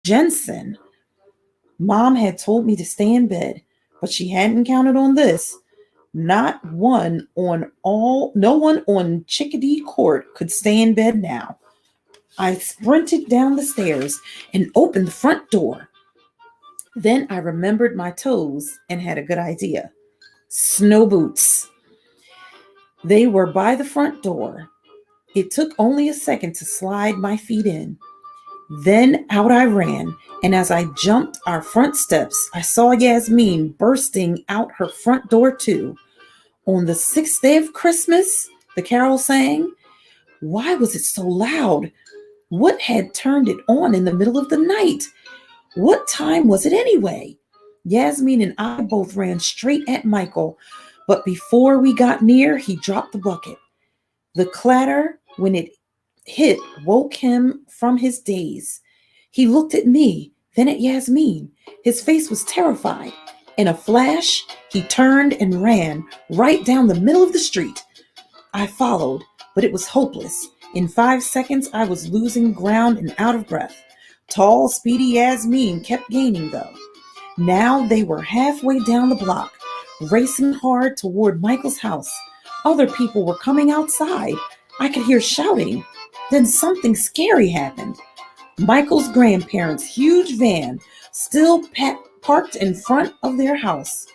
Jensen. Mom had told me to stay in bed, but she hadn't counted on this. No one on Chickadee Court could stay in bed now. I sprinted down the stairs and opened the front door. Then I remembered my toes and had a good idea. Snow boots. They were by the front door. It took only a second to slide my feet in. Then out I ran, and as I jumped our front steps, I saw Yasmeen bursting out her front door too. On the sixth day of Christmas, the carol sang. Why was it so loud? What had turned it on in the middle of the night? What time was it anyway? Yasmeen and I both ran straight at Michael, but before we got near, he dropped the bucket. The clatter, when it hit, woke him from his daze. He looked at me, then at Yasmeen. His face was terrified. In a flash, he turned and ran right down the middle of the street. I followed, but it was hopeless. In 5 seconds, I was losing ground and out of breath. Tall, speedy Yasmeen kept gaining, though. Now they were halfway down the block, racing hard toward Michael's house. Other people were coming outside. I could hear shouting. Then something scary happened. Michael's grandparents' huge van still parked in front of their house.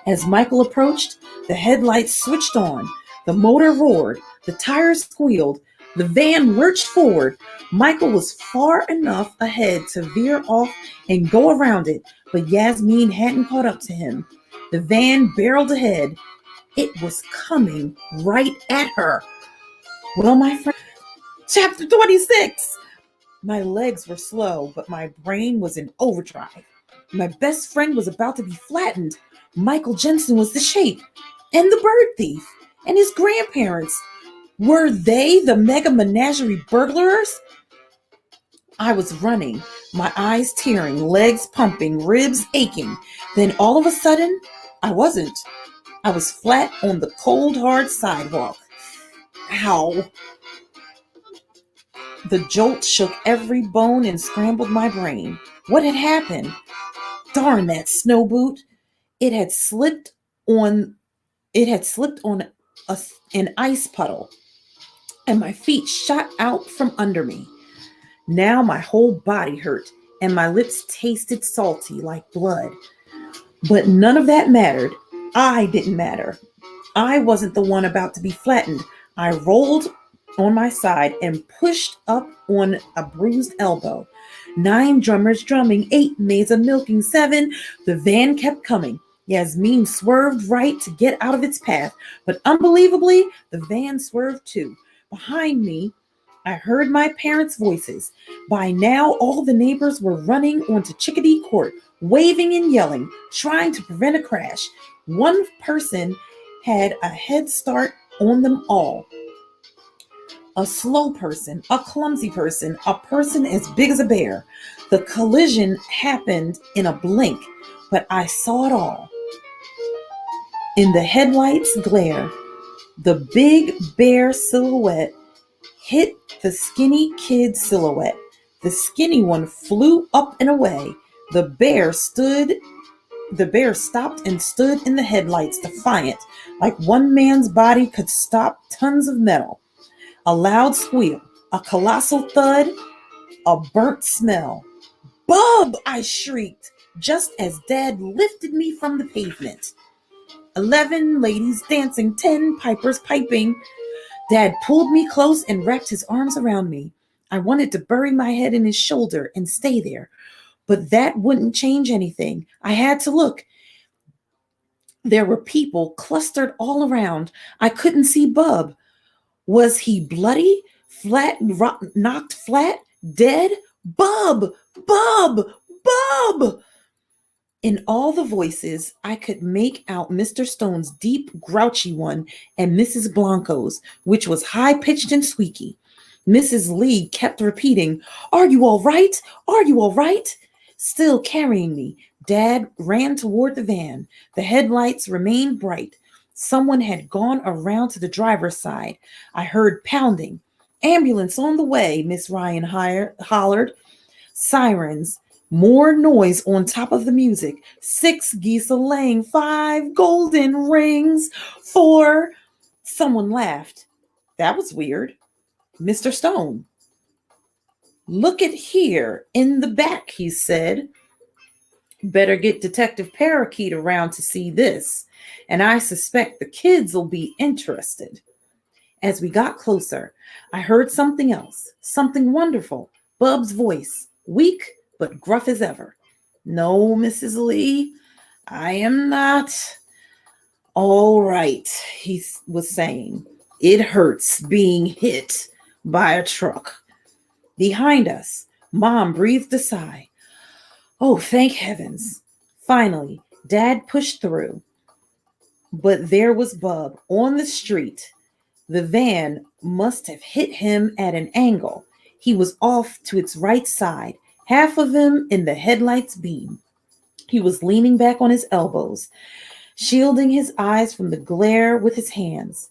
As Michael approached, the headlights switched on. The motor roared. The tires squealed. The van lurched forward. Michael was far enough ahead to veer off and go around it, but Yasmeen hadn't caught up to him. The van barreled ahead. It was coming right at her. Well, my friend, Chapter 26. My legs were slow, but my brain was in overdrive. My best friend was about to be flattened. Michael Jensen was the shape, and the bird thief, and his grandparents. Were they the Mega Menagerie burglars? I was running, my eyes tearing, legs pumping, ribs aching. Then all of a sudden, I wasn't. I was flat on the cold, hard sidewalk. Ow! The jolt shook every bone and scrambled my brain. What had happened? Darn that snow boot! It had slipped on an ice puddle, and my feet shot out from under me. Now my whole body hurt, and my lips tasted salty like blood. But none of that mattered. I didn't matter. I wasn't the one about to be flattened. I rolled on my side and pushed up on a bruised elbow. 9 drummers drumming, 8 maids a milking, 7. The van kept coming. Yasmeen swerved right to get out of its path, but unbelievably, the van swerved too. Behind me, I heard my parents' voices. By now, all the neighbors were running onto Chickadee Court, waving and yelling, trying to prevent a crash. One person had a head start on them all. A slow person, a clumsy person, a person as big as a bear. The collision happened in a blink, but I saw it all. In the headlights' glare, the big bear silhouette hit the skinny kid silhouette. The skinny one flew up and away. The bear stopped and stood in the headlights, defiant, like one man's body could stop tons of metal. A loud squeal, a colossal thud, a burnt smell. Bub! I shrieked, just as Dad lifted me from the pavement. 11 ladies dancing, 10 pipers piping. Dad pulled me close and wrapped his arms around me. I wanted to bury my head in his shoulder and stay there, but that wouldn't change anything. I had to look. There were people clustered all around. I couldn't see Bub. Was he bloody, knocked flat, dead? Bub! Bub! Bub! In all the voices, I could make out Mr. Stone's deep, grouchy one and Mrs. Blanco's, which was high-pitched and squeaky. Mrs. Lee kept repeating, "Are you all right? Are you all right?" Still carrying me, Dad ran toward the van. The headlights remained bright. Someone had gone around to the driver's side. I heard pounding. "Ambulance on the way," Miss Ryan hollered. Sirens, more noise on top of the music. 6 geese a laying, 5 golden rings, 4. Someone laughed. That was weird. Mr. Stone. Look at here in the back, he said. Better get Detective Parakeet around to see this, and I suspect the kids will be interested. As we got closer, I heard something else, something wonderful. Bub's voice, weak but gruff as ever. No, Mrs. Lee, I am not. All right, he was saying. It hurts being hit by a truck. Behind us, Mom breathed a sigh. Oh, thank heavens. Finally, Dad pushed through. But there was Bub on the street. The van must have hit him at an angle. He was off to its right side, half of him in the headlight's beam. He was leaning back on his elbows, shielding his eyes from the glare with his hands.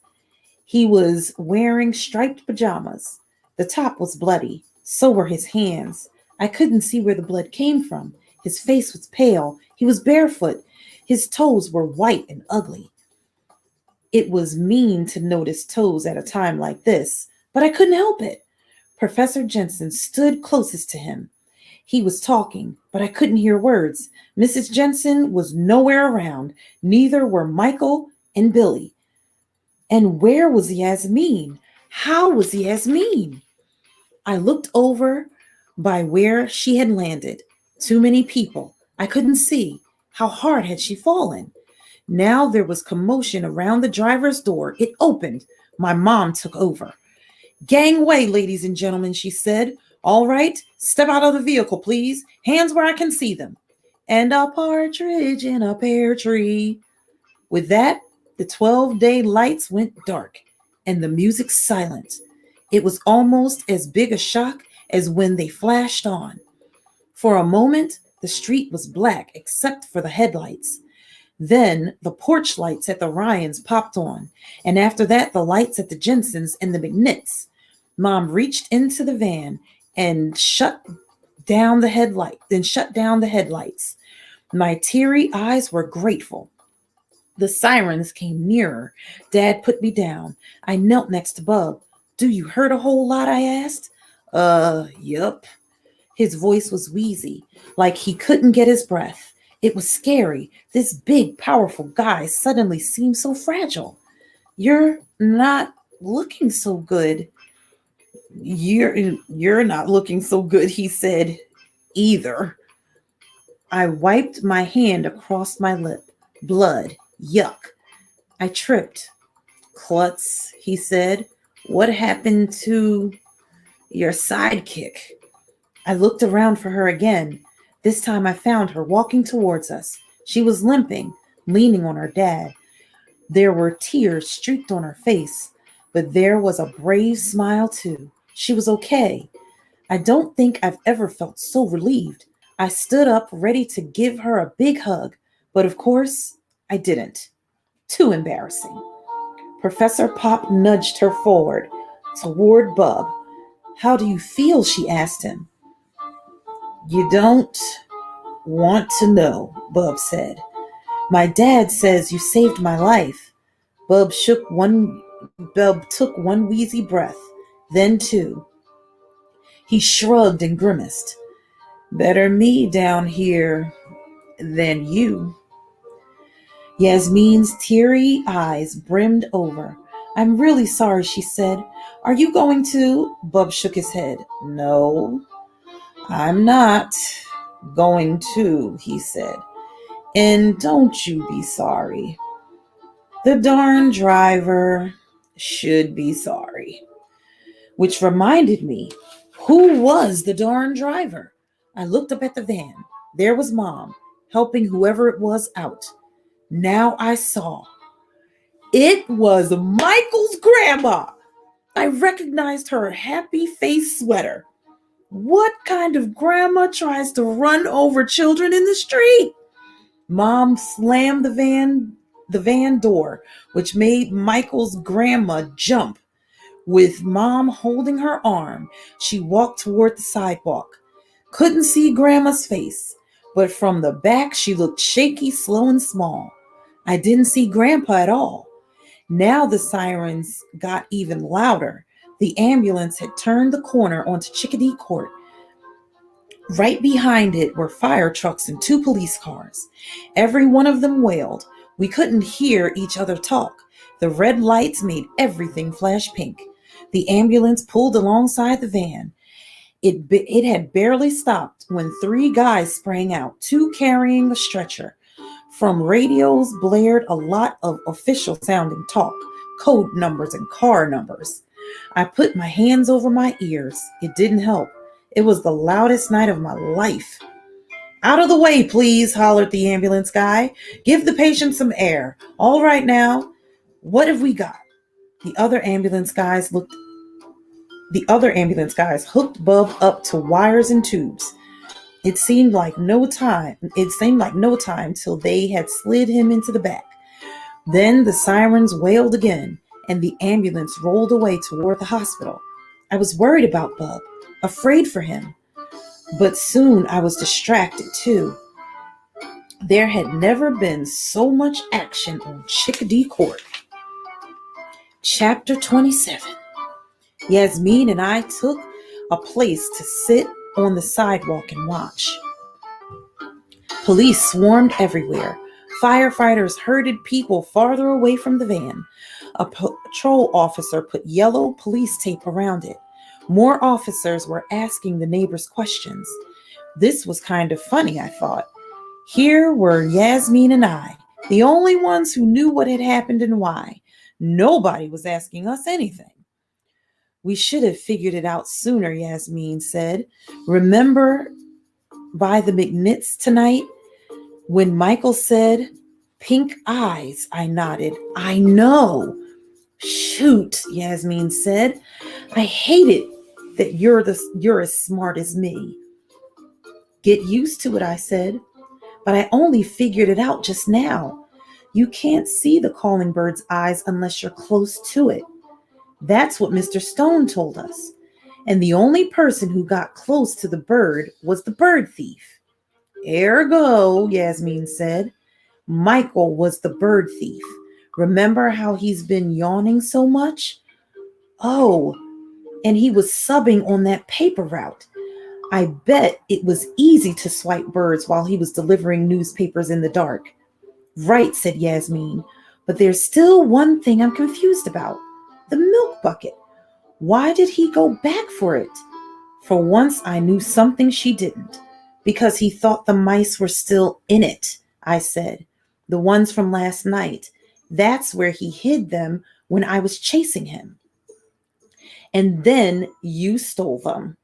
He was wearing striped pajamas. The top was bloody. So were his hands. I couldn't see where the blood came from. His face was pale. He was barefoot. His toes were white and ugly. It was mean to notice toes at a time like this, but I couldn't help it. Professor Jensen stood closest to him. He was talking, but I couldn't hear words. Mrs. Jensen was nowhere around. Neither were Michael and Billy. And where was Yasmeen? How was Yasmeen? I looked over by where she had landed. Too many people. I couldn't see. How hard had she fallen? Now there was commotion around the driver's door. It opened. My mom took over. Gangway, ladies and gentlemen, she said. All right, step out of the vehicle, please. Hands where I can see them. And a partridge in a pear tree. With that, the 12-day lights went dark and the music silent. It was almost as big a shock as when they flashed on. For a moment, the street was black except for the headlights. Then the porch lights at the Ryans popped on, and after that, the lights at the Jensens and the McNitts. Mom reached into the van and shut down the headlights. My teary eyes were grateful. The sirens came nearer. Dad put me down. I knelt next to Bub. Do you hurt a whole lot? I asked. Yup. His voice was wheezy, like he couldn't get his breath. It was scary. This big, powerful guy suddenly seemed so fragile. You're not looking so good. You're not looking so good, he said, either. I wiped my hand across my lip. Blood. Yuck. I tripped. Klutz, he said. What happened to your sidekick? I looked around for her again. This time I found her walking towards us. She was limping, leaning on her dad. There were tears streaked on her face, but there was a brave smile too. She was okay. I don't think I've ever felt so relieved. I stood up, ready to give her a big hug, but of course, I didn't. Too embarrassing. Professor Pop nudged her forward, toward Bub. How do you feel? She asked him. You don't want to know, Bub said. My dad says you saved my life. Bub took one wheezy breath, then two. He shrugged and grimaced. Better me down here than you. Yasmeen's teary eyes brimmed over. I'm really sorry, she said. Are you going to? Bub shook his head. No, I'm not going to, he said. And don't you be sorry. The darn driver should be sorry. Which reminded me, who was the darn driver? I looked up at the van. There was Mom, helping whoever it was out. Now I saw. It was Michael's grandma. I recognized her happy face sweater. What kind of grandma tries to run over children in the street? Mom slammed the van door, which made Michael's grandma jump. With Mom holding her arm, she walked toward the sidewalk. Couldn't see Grandma's face, but from the back she looked shaky, slow, and small. I didn't see Grandpa at all. Now the sirens got even louder. The ambulance had turned the corner onto Chickadee Court. Right behind it were fire trucks and 2 police cars. Every one of them wailed. We couldn't hear each other talk. The red lights made everything flash pink. The ambulance pulled alongside the van. It had barely stopped when 3 guys sprang out, 2 carrying a stretcher. From radios blared a lot of official-sounding talk, code numbers and car numbers. I put my hands over my ears. It didn't help. It was the loudest night of my life. "Out of the way, please," hollered the ambulance guy. "Give the patient some air. All right now. What have we got?" The other ambulance guys hooked Bub up to wires and tubes. It seemed like no time till they had slid him into the back. Then the sirens wailed again, and the ambulance rolled away toward the hospital. I was worried about Bub, afraid for him. But soon I was distracted too. There had never been so much action on Chickadee Court. Chapter 27. Yasmeen and I took a place to sit on the sidewalk and watch. Police swarmed everywhere. Firefighters herded people farther away from the van. A patrol officer put yellow police tape around it. More officers were asking the neighbors questions. This was kind of funny, I thought. Here were Yasmeen and I, the only ones who knew what had happened and why. Nobody was asking us anything. "We should have figured it out sooner," Yasmeen said. "Remember by the McNitts tonight when Michael said, 'Pink eyes'?" I nodded. "I know." "Shoot," Yasmeen said. "I hate it that you're as smart as me." "Get used to it," I said. "But I only figured it out just now. You can't see the calling bird's eyes unless you're close to it. That's what Mr. Stone told us. And the only person who got close to the bird was the bird thief." "Ergo," Yasmeen said, "Michael was the bird thief. Remember how he's been yawning so much? Oh, and he was subbing on that paper route. I bet it was easy to swipe birds while he was delivering newspapers in the dark." "Right," said Yasmeen, "but there's still one thing I'm confused about. The milk bucket. Why did he go back for it?" For once I knew something she didn't. "Because he thought the mice were still in it," I said. "The ones from last night. That's where he hid them when I was chasing him. And then you stole them."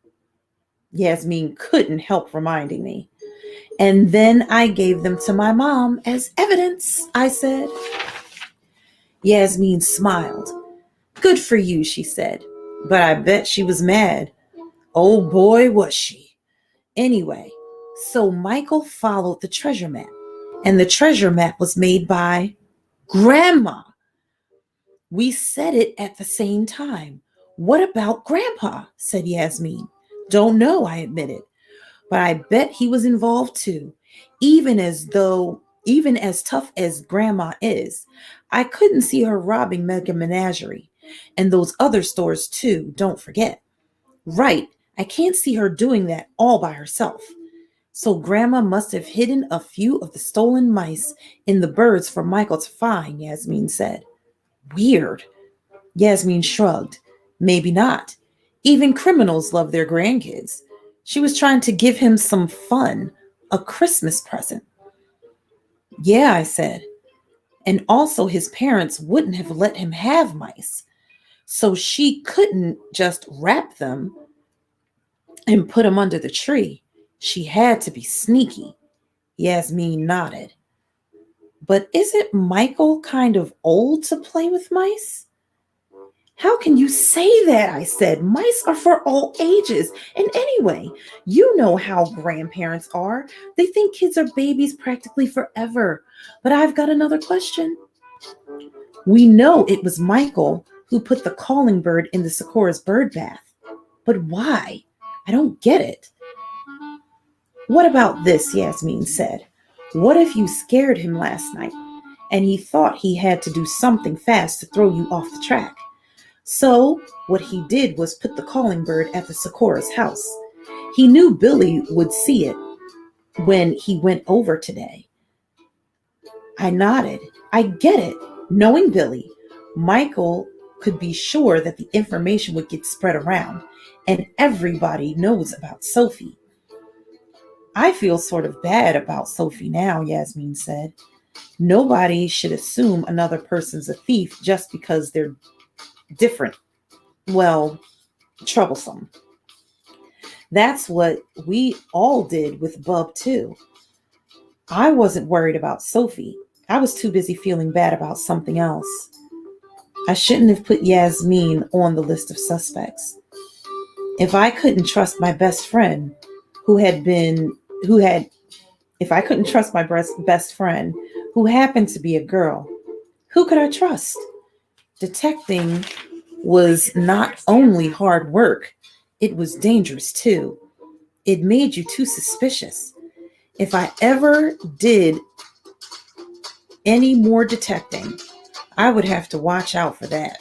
Yasmeen couldn't help reminding me. "And then I gave them to my mom as evidence," I said. Yasmeen smiled. "Good for you," she said. But I bet she was mad. Oh boy, was she. Anyway, so Michael followed the treasure map, and the treasure map was made by Grandma. We said it at the same time. "What about Grandpa?" said Yasmeen. "Don't know," I admitted. But I bet he was involved too. Even as tough as Grandma is, I couldn't see her robbing Mega Menagerie. And those other stores too, don't forget. Right, I can't see her doing that all by herself. So Grandma must have hidden a few of the stolen mice in the birds for Michael to find, Yasmeen said. Weird. Yasmeen shrugged. Maybe not. Even criminals love their grandkids. She was trying to give him some fun, a Christmas present. Yeah, I said. And also his parents wouldn't have let him have mice. So she couldn't just wrap them and put them under the tree. She had to be sneaky. Yasmeen nodded. But isn't Michael kind of old to play with mice? How can you say that? I said. Mice are for all ages. And anyway, you know how grandparents are. They think kids are babies practically forever. But I've got another question. We know it was Michael who put the calling bird in the Sakura's bird bath. But why? I don't get it. What about this? Yasmeen said. What if you scared him last night and he thought he had to do something fast to throw you off the track? So, what he did was put the calling bird at the Sakura's house. He knew Billy would see it when he went over today. I nodded. I get it. Knowing Billy, Michael could be sure that the information would get spread around, and everybody knows about Sophie. I feel sort of bad about Sophie now, Yasmeen said. Nobody should assume another person's a thief just because they're different. Well, troublesome. That's what we all did with Bub, too. I wasn't worried about Sophie. I was too busy feeling bad about something else. I shouldn't have put Yasmeen on the list of suspects. If I couldn't trust my best friend, if I couldn't trust my best friend, who happened to be a girl, who could I trust? Detecting was not only hard work, it was dangerous too. It made you too suspicious. If I ever did any more detecting, I would have to watch out for that.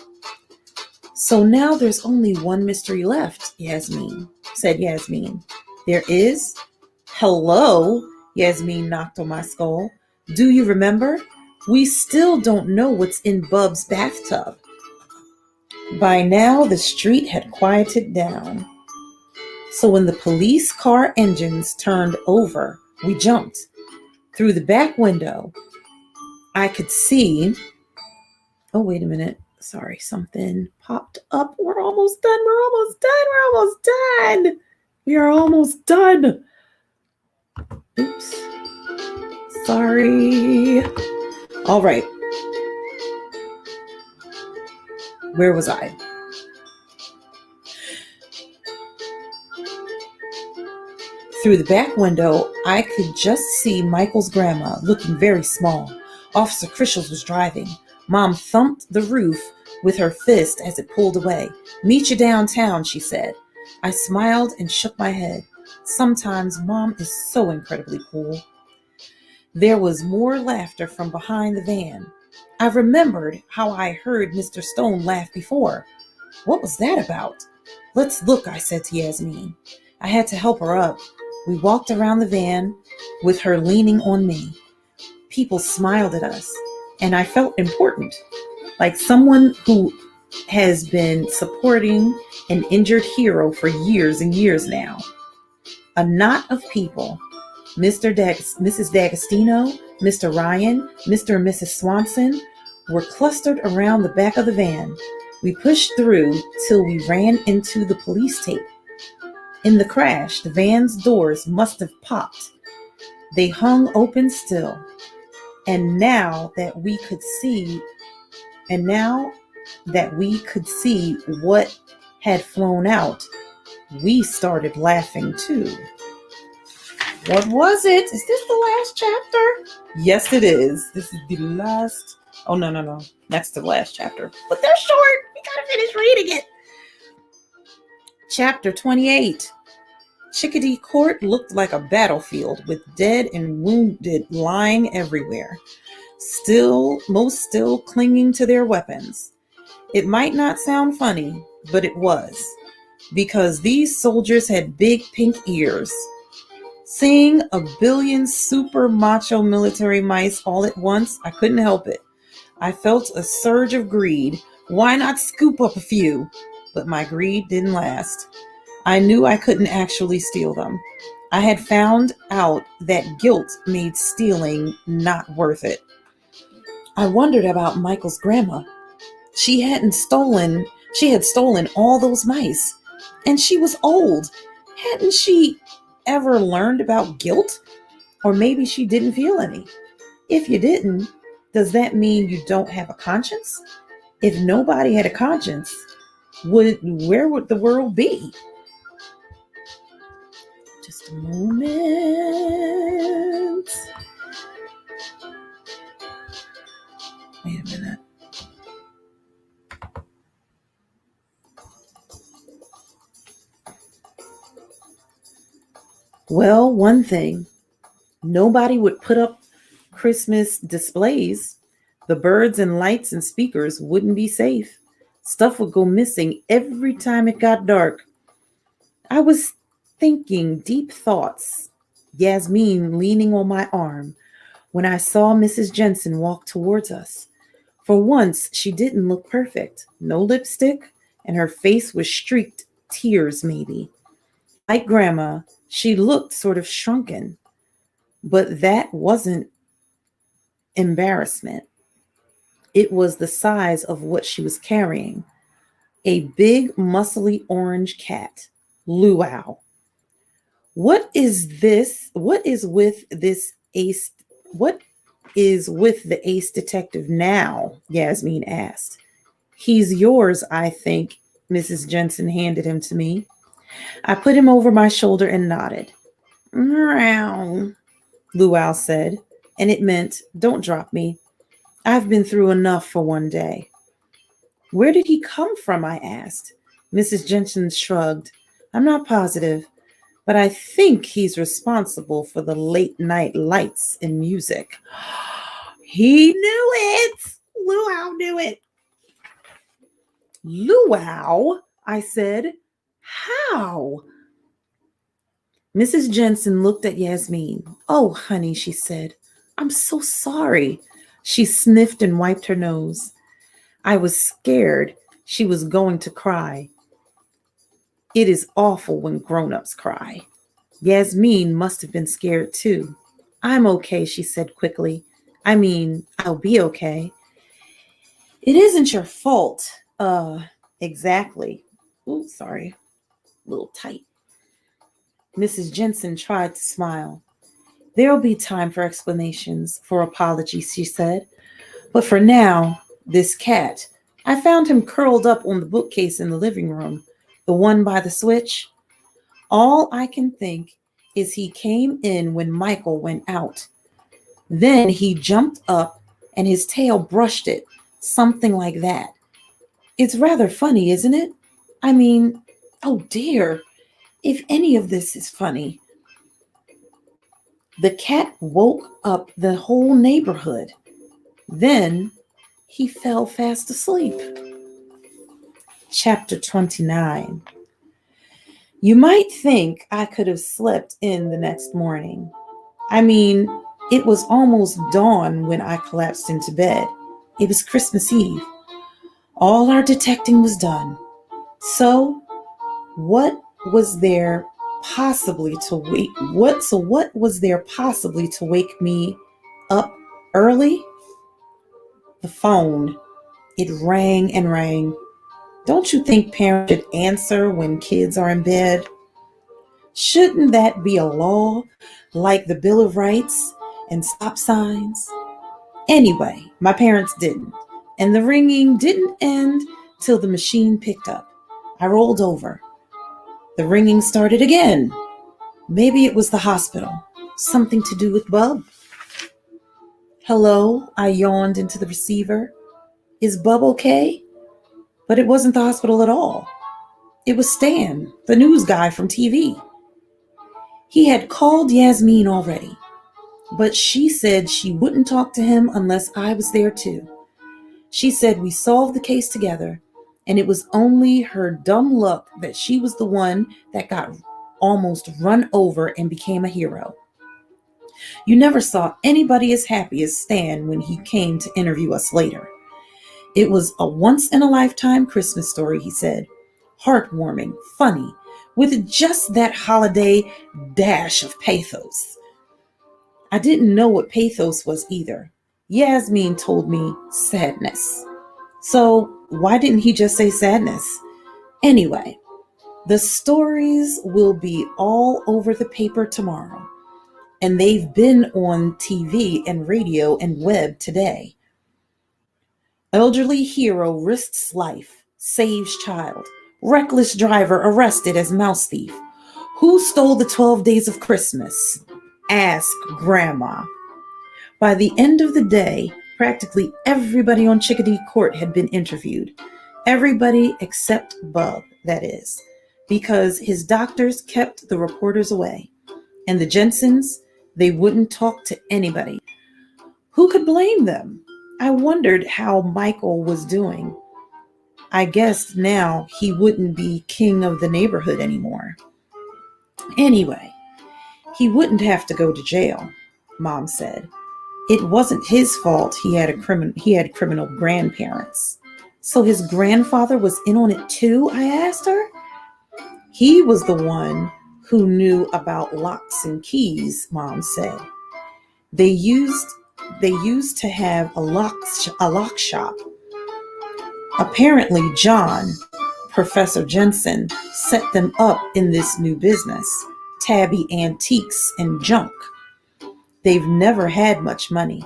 So now there's only one mystery left, said Yasmeen. There is? Hello, Yasmeen knocked on my skull. Do you remember? We still don't know what's in Bub's bathtub. By now, the street had quieted down. So when the police car engines turned over, we jumped. Through the back window, I could see... Oh, wait a minute. Sorry, something popped up. We're almost done. We are almost done. Oops. Sorry. All right. Where was I? Through the back window, I could just see Michael's grandma looking very small. Officer Christians was driving. Mom thumped the roof with her fist as it pulled away. Meet you downtown, she said. I smiled and shook my head. Sometimes Mom is so incredibly cool. There was more laughter from behind the van. I remembered how I heard Mr. Stone laugh before. What was that about? Let's look, I said to Yasmeen. I had to help her up. We walked around the van with her leaning on me. People smiled at us, and I felt important, like someone who has been supporting an injured hero for years and years now. A knot of people, Mrs. D'Agostino, Mr. Ryan, Mr. and Mrs. Swanson, were clustered around the back of the van. We pushed through till we ran into the police tape. In the crash, the van's doors must have popped. They hung open still. And now that we could see what had flown out, we started laughing too. What was it? Is this the last chapter? Yes, it is. This is the last. Oh, no. Next to the last chapter. But they're short. We gotta finish reading it. Chapter 28. Chickadee Court looked like a battlefield with dead and wounded lying everywhere. Most still clinging to their weapons. It might not sound funny, but it was, because these soldiers had big pink ears. Seeing a billion super macho military mice all at once, I couldn't help it. I felt a surge of greed. Why not scoop up a few? But my greed didn't last. I knew I couldn't actually steal them. I had found out that guilt made stealing not worth it. I wondered about Michael's grandma. She had stolen all those mice, and she was old. Hadn't she ever learned about guilt? Or maybe she didn't feel any. If you didn't, does that mean you don't have a conscience? If nobody had a conscience, where would the world be? Just a moment. Wait a minute. Well, one thing, nobody would put up Christmas displays. The birds and lights and speakers wouldn't be safe. Stuff would go missing every time it got dark. I was thinking deep thoughts, Yasmeen leaning on my arm, when I saw Mrs. Jensen walk towards us. For once, she didn't look perfect. No lipstick, and her face was streaked tears, maybe. Like Grandma, she looked sort of shrunken, but that wasn't embarrassment. It was the size of what she was carrying. A big, muscly orange cat. Luau. What is this? What is with this ace? What is with the ace detective now? Yasmeen asked. He's yours, I think. Mrs. Jensen handed him to me. I put him over my shoulder and nodded. Meow, Luau said, and it meant, don't drop me. I've been through enough for one day. Where did he come from? I asked. Mrs. Jensen shrugged. I'm not positive, but I think he's responsible for the late night lights and music. He knew it. Luau knew it. Luau, I said. How? Mrs. Jensen looked at Yasmeen. Oh, honey, she said. I'm so sorry. She sniffed and wiped her nose. I was scared she was going to cry. It is awful when grown-ups cry. Yasmeen must have been scared too. I'm okay, she said quickly. I mean, I'll be okay. It isn't your fault. Exactly. Ooh, sorry. A little tight. Mrs. Jensen tried to smile. There'll be time for explanations, for apologies, she said. But for now, this cat, I found him curled up on the bookcase in the living room, the one by the switch. All I can think is he came in when Michael went out. Then he jumped up and his tail brushed it, something like that. It's rather funny, isn't it? I mean, oh dear, if any of this is funny. The cat woke up the whole neighborhood. Then he fell fast asleep. Chapter 29. You might think I could have slept in the next morning. I mean, it was almost dawn when I collapsed into bed. It was Christmas Eve. All our detecting was done. So, what was there possibly to wake me up early? The phone. It rang and rang. Don't you think parents should answer when kids are in bed? Shouldn't that be a law, like the Bill of Rights and stop signs? Anyway, my parents didn't, and the ringing didn't end till the machine picked up. I rolled over. The ringing started again. Maybe it was the hospital. Something to do with Bub. Hello, I yawned into the receiver. Is Bub okay? But it wasn't the hospital at all. It was Stan, the news guy from TV. He had called Yasmeen already, but she said she wouldn't talk to him unless I was there too. She said we solved the case together, and it was only her dumb luck that she was the one that got almost run over and became a hero. You never saw anybody as happy as Stan when he came to interview us later. It was a once-in-a-lifetime Christmas story, he said. Heartwarming, funny, with just that holiday dash of pathos. I didn't know what pathos was either. Yasmeen told me sadness. So why didn't he just say sadness? Anyway, the stories will be all over the paper tomorrow, and they've been on TV and radio and web today. Elderly hero risks life, saves child. Reckless driver arrested as mouse thief. Who stole the 12 days of Christmas? Ask Grandma. By the end of the day, practically everybody on Chickadee Court had been interviewed. Everybody except Bub, that is, because his doctors kept the reporters away. And the Jensens, they wouldn't talk to anybody. Who could blame them? I wondered how Michael was doing. I guessed now he wouldn't be king of the neighborhood anymore. Anyway, he wouldn't have to go to jail, Mom said. It wasn't his fault he had criminal grandparents. So his grandfather was in on it too, I asked her. He was the one who knew about locks and keys, Mom said. They used to have a lock shop. Apparently John, Professor Jensen, set them up in this new business, Tabby Antiques and Junk. They've never had much money.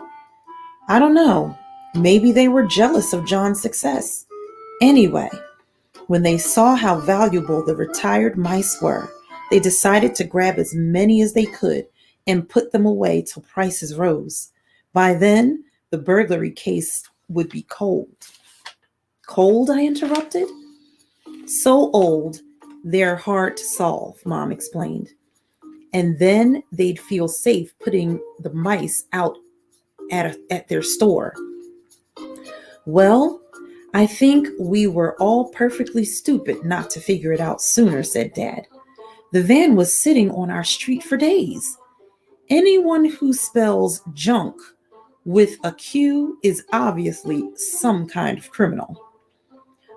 I don't know. Maybe they were jealous of John's success. Anyway, when they saw how valuable the retired mice were, they decided to grab as many as they could and put them away till prices rose. By then, the burglary case would be cold. Cold, I interrupted. So old, they're hard to solve, Mom explained. And then they'd feel safe putting the mice out at their store. Well, I think we were all perfectly stupid not to figure it out sooner, said Dad. The van was sitting on our street for days. Anyone who spells junk with a Q is obviously some kind of criminal.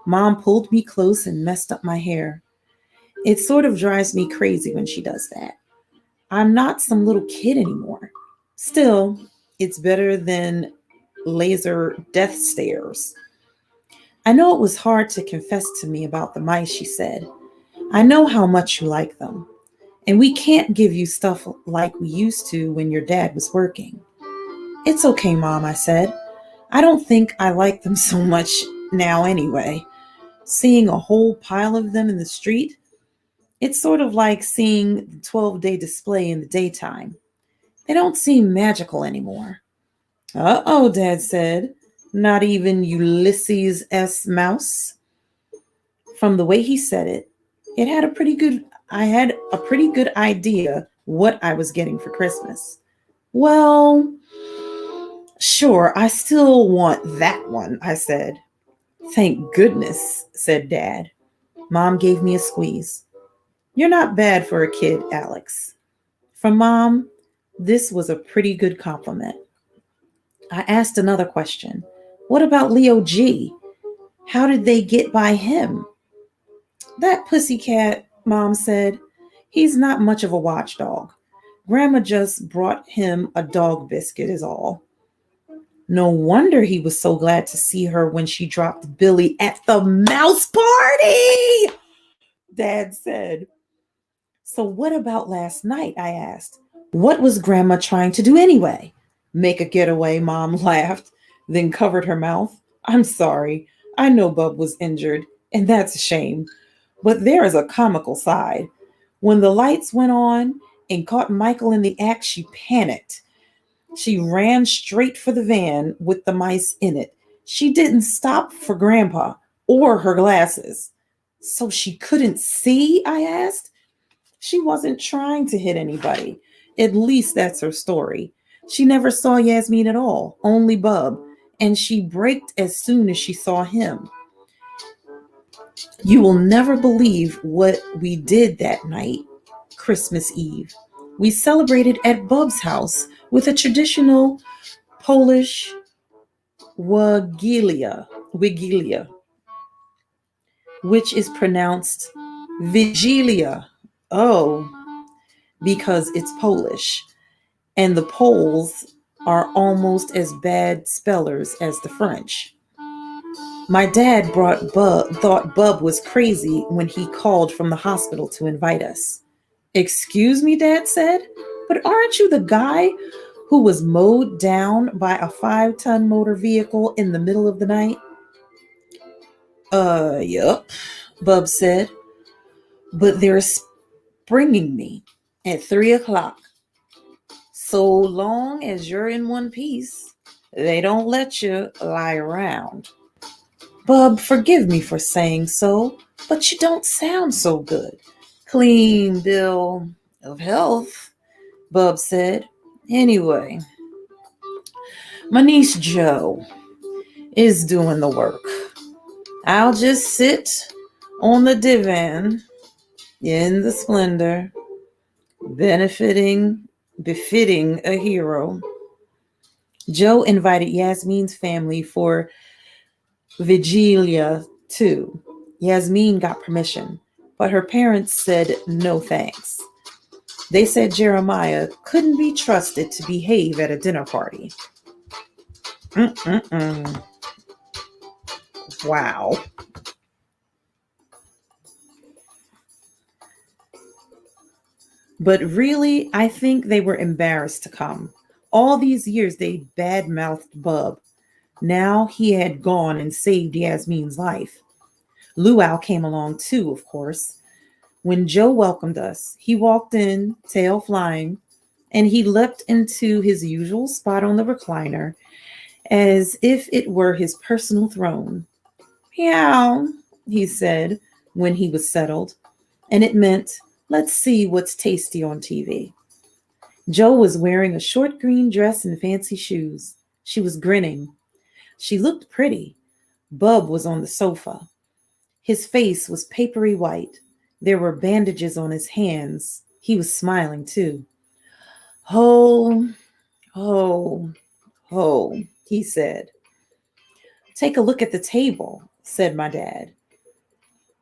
Mom pulled me close and messed up my hair. It sort of drives me crazy when she does that. I'm not some little kid anymore. Still, it's better than laser death stares. I know it was hard to confess to me about the mice, she said. I know how much you like them. And we can't give you stuff like we used to when your dad was working. It's okay, Mom, I said. I don't think I like them so much now anyway. Seeing a whole pile of them in the street, it's sort of like seeing the 12-day display in the daytime. They don't seem magical anymore. Uh-oh, Dad said. Not even Ulysses S. Mouse? From the way he said it, I had a pretty good idea what I was getting for Christmas. Well, sure, I still want that one, I said. Thank goodness, said Dad. Mom gave me a squeeze. You're not bad for a kid, Alex. From Mom, this was a pretty good compliment. I asked another question. What about Leo G? How did they get by him? That pussycat, Mom said. He's not much of a watchdog. Grandma just brought him a dog biscuit is all. No wonder he was so glad to see her when she dropped Billy at the mouse party, Dad said. So what about last night, I asked. What was Grandma trying to do anyway? Make a getaway, Mom laughed, then covered her mouth. I'm sorry. I know Bub was injured, and that's a shame. But there is a comical side. When the lights went on and caught Michael in the act, she panicked. She ran straight for the van with the mice in it. She didn't stop for Grandpa or her glasses. So she couldn't see, I asked. She wasn't trying to hit anybody. At least that's her story. She never saw Yasmeen at all, only Bub, and she braked as soon as she saw him. You will never believe what we did that night, Christmas Eve. We celebrated at Bub's house with a traditional Polish Wigilia, which is pronounced Vigilia. Oh, because it's Polish. And the Poles are almost as bad spellers as the French. My dad thought Bub was crazy when he called from the hospital to invite us. Excuse me, Dad said, but aren't you the guy who was mowed down by a 5-ton motor vehicle in the middle of the night? Yup, Bub said, but they're springing me at 3 o'clock. So long as you're in one piece, they don't let you lie around. Bub, forgive me for saying so, but you don't sound so good. Clean bill of health. Bub said. Anyway, my niece Jo is doing the work. I'll just sit on the divan in the splendor, befitting a hero. Joe invited Yasmeen's family for Vigilia too. Yasmeen got permission, but her parents said no thanks. They said Jeremiah couldn't be trusted to behave at a dinner party. Mm-mm-mm. Wow. But really, I think they were embarrassed to come. All these years they bad-mouthed Bub. Now he had gone and saved Yasmeen's life. Luau came along too, of course. When Joe welcomed us, he walked in, tail flying, and he leapt into his usual spot on the recliner as if it were his personal throne. Meow, he said when he was settled, and it meant, let's see what's tasty on TV. Joe was wearing a short green dress and fancy shoes. She was grinning. She looked pretty. Bub was on the sofa. His face was papery white. There were bandages on his hands. He was smiling too. Ho, ho, ho, he said. Take a look at the table, said my dad.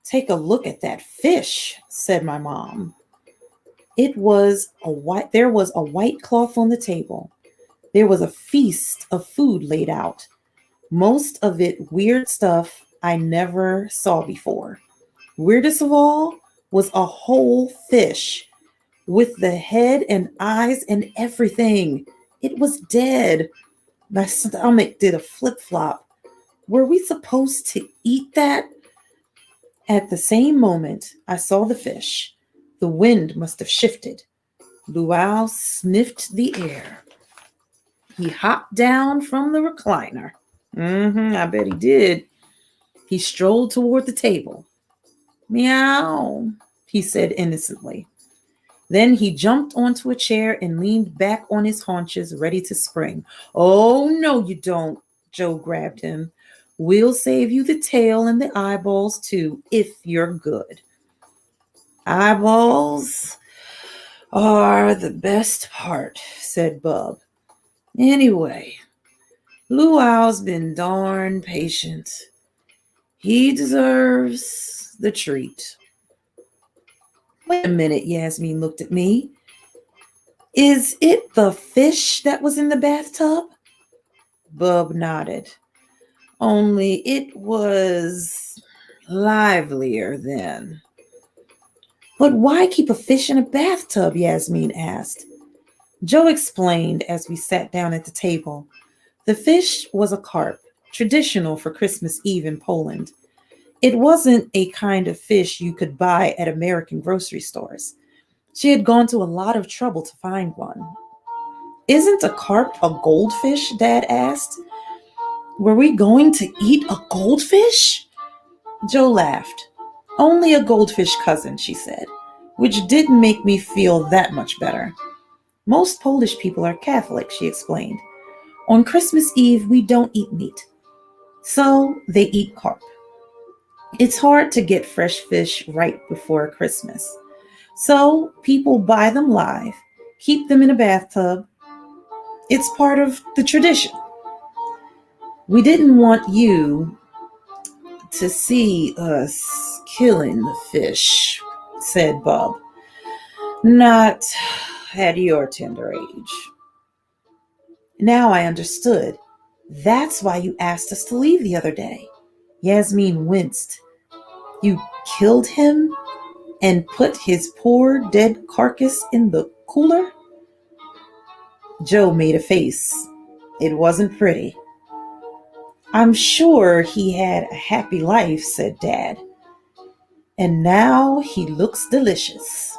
Take a look at that fish, said my mom. There was a white cloth on the table. There was a feast of food laid out. Most of it weird stuff I never saw before. Weirdest of all was a whole fish with the head and eyes and everything. It was dead. My stomach did a flip-flop. Were we supposed to eat that? At the same moment I saw the fish, the wind must have shifted. Luau sniffed the air. He hopped down from the recliner. I bet he did. He strolled toward the table. Meow, he said innocently. Then he jumped onto a chair and leaned back on his haunches, ready to spring. Oh, no, you don't. Joe grabbed him. We'll save you the tail and the eyeballs, too, if you're good. Eyeballs are the best part, said Bub. Anyway, Luau's been darn patient. He deserves the treat. Wait a minute, Yasmeen looked at me. Is it the fish that was in the bathtub? Bub nodded. Only it was livelier then. But why keep a fish in a bathtub? Yasmeen asked. Joe explained as we sat down at the table. The fish was a carp, traditional for Christmas Eve in Poland. It wasn't a kind of fish you could buy at American grocery stores. She had gone to a lot of trouble to find one. Isn't a carp a goldfish? Dad asked. Were we going to eat a goldfish? Joe laughed. Only a goldfish cousin, she said, which didn't make me feel that much better. Most Polish people are Catholic, she explained. On Christmas Eve, we don't eat meat. So they eat carp. It's hard to get fresh fish right before Christmas. So people buy them live, keep them in a bathtub. It's part of the tradition. We didn't want you to see us killing the fish, said Bub. Not at your tender age. Now I understood. That's why you asked us to leave the other day. Yasmeen winced. You killed him and put his poor dead carcass in the cooler? Joe made a face. It wasn't pretty. I'm sure he had a happy life, said Dad. And now he looks delicious.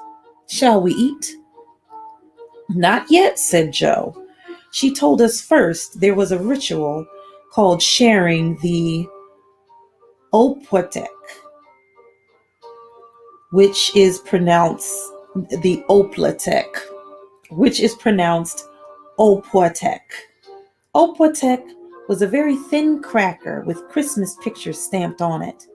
Shall we eat? Not yet, said Joe. She told us first there was a ritual called sharing the opłatek, which is pronounced the opłatek. which is pronounced Opotek. Opotek was a very thin cracker with Christmas pictures stamped on it.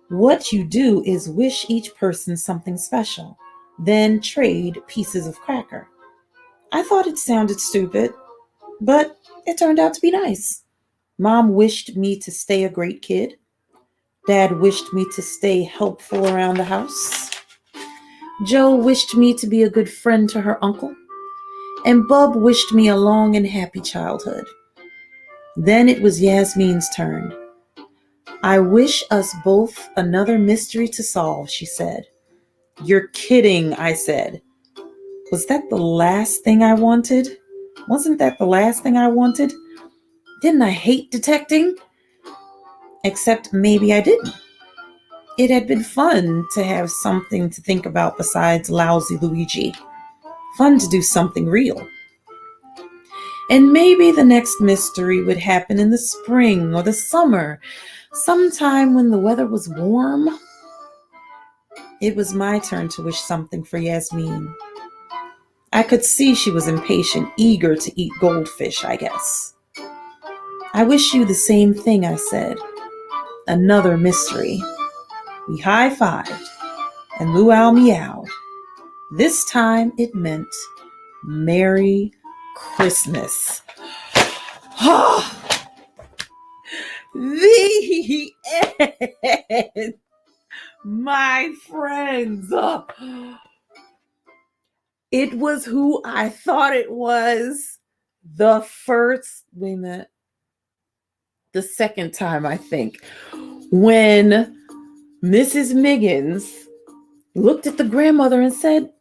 What you do is wish each person something special, then trade pieces of cracker. I thought it sounded stupid, but it turned out to be nice. Mom wished me to stay a great kid. Dad wished me to stay helpful around the house. Joe wished me to be a good friend to her uncle. And Bub wished me a long and happy childhood. Then it was Yasmeen's turn. I wish us both another mystery to solve, she said. You're kidding, I said. Was that the last thing I wanted? Wasn't that the last thing I wanted? Didn't I hate detecting? Except maybe I didn't. It had been fun to have something to think about besides lousy Luigi. Fun to do something real. And maybe the next mystery would happen in the spring or the summer, sometime when the weather was warm. It was my turn to wish something for Yasmeen. I could see she was impatient, eager to eat goldfish, I guess. I wish you the same thing, I said. Another mystery. We high-fived and luau meowed. This time it meant Merry Christmas. The end, my friends. It was who I thought it was the second time, I think, when Mrs. Miggins looked at the grandmother and said,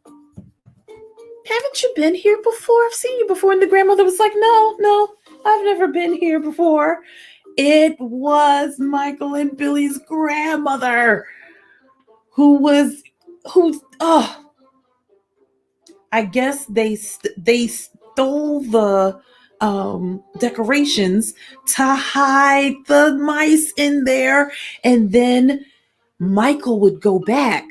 haven't you been here before? I've seen you before. And the grandmother was like, no, I've never been here before. It was Michael and Billy's grandmother I guess they stole the decorations to hide the mice in there. And then Michael would go back.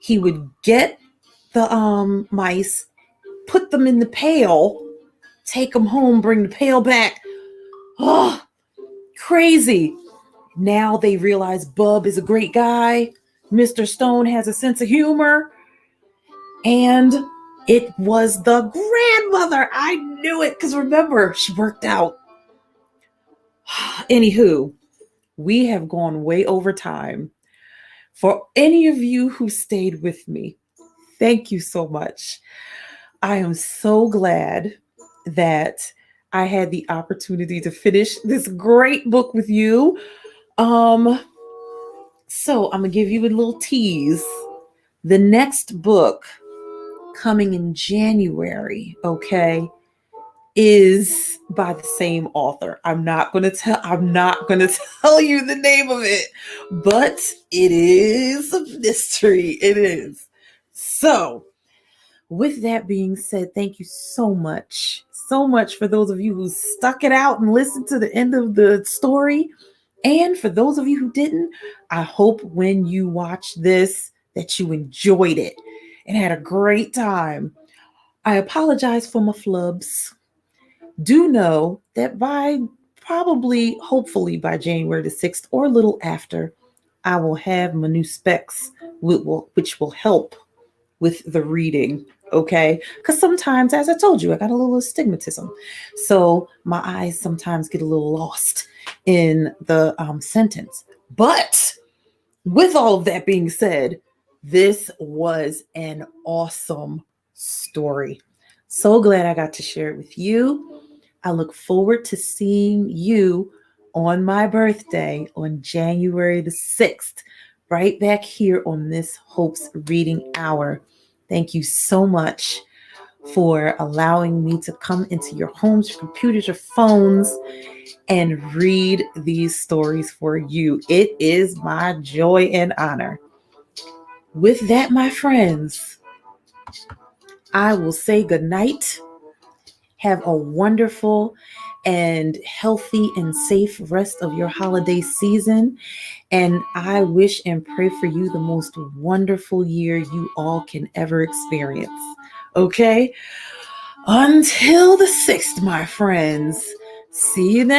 He would get the mice, put them in the pail, take them home, bring the pail back. Oh, crazy. Now they realize Bub is a great guy. Mr. Stone has a sense of humor. And it was the grandmother. I knew it because remember, she worked out. Anywho, we have gone way over time. For any of you who stayed with me, thank you so much. I am so glad that I had the opportunity to finish this great book with you. So I'm going to give you a little tease. The next book coming in January, okay, is by the same author. I'm not going to tell you the name of it, but it is a mystery. It is. So, with that being said, thank you so much for those of you who stuck it out and listened to the end of the story. And for those of you who didn't, I hope when you watch this that you enjoyed it and had a great time. I apologize for my flubs. Do know that hopefully by January the 6th or a little after, I will have my new specs, which will help with the reading, okay? Because sometimes, as I told you, I got a little astigmatism. So my eyes sometimes get a little lost in the sentence. But with all of that being said, this was an awesome story. So glad I got to share it with you. I look forward to seeing you on my birthday on January the 6th, right back here on Miss Hope's Reading Hour. Thank you so much for allowing me to come into your homes, your computers, your phones, and read these stories for you. It is my joy and honor. With that, my friends, I will say goodnight. Have a wonderful and healthy and safe rest of your holiday season. And I wish and pray for you the most wonderful year you all can ever experience. Okay? Until the 6th, my friends. See you next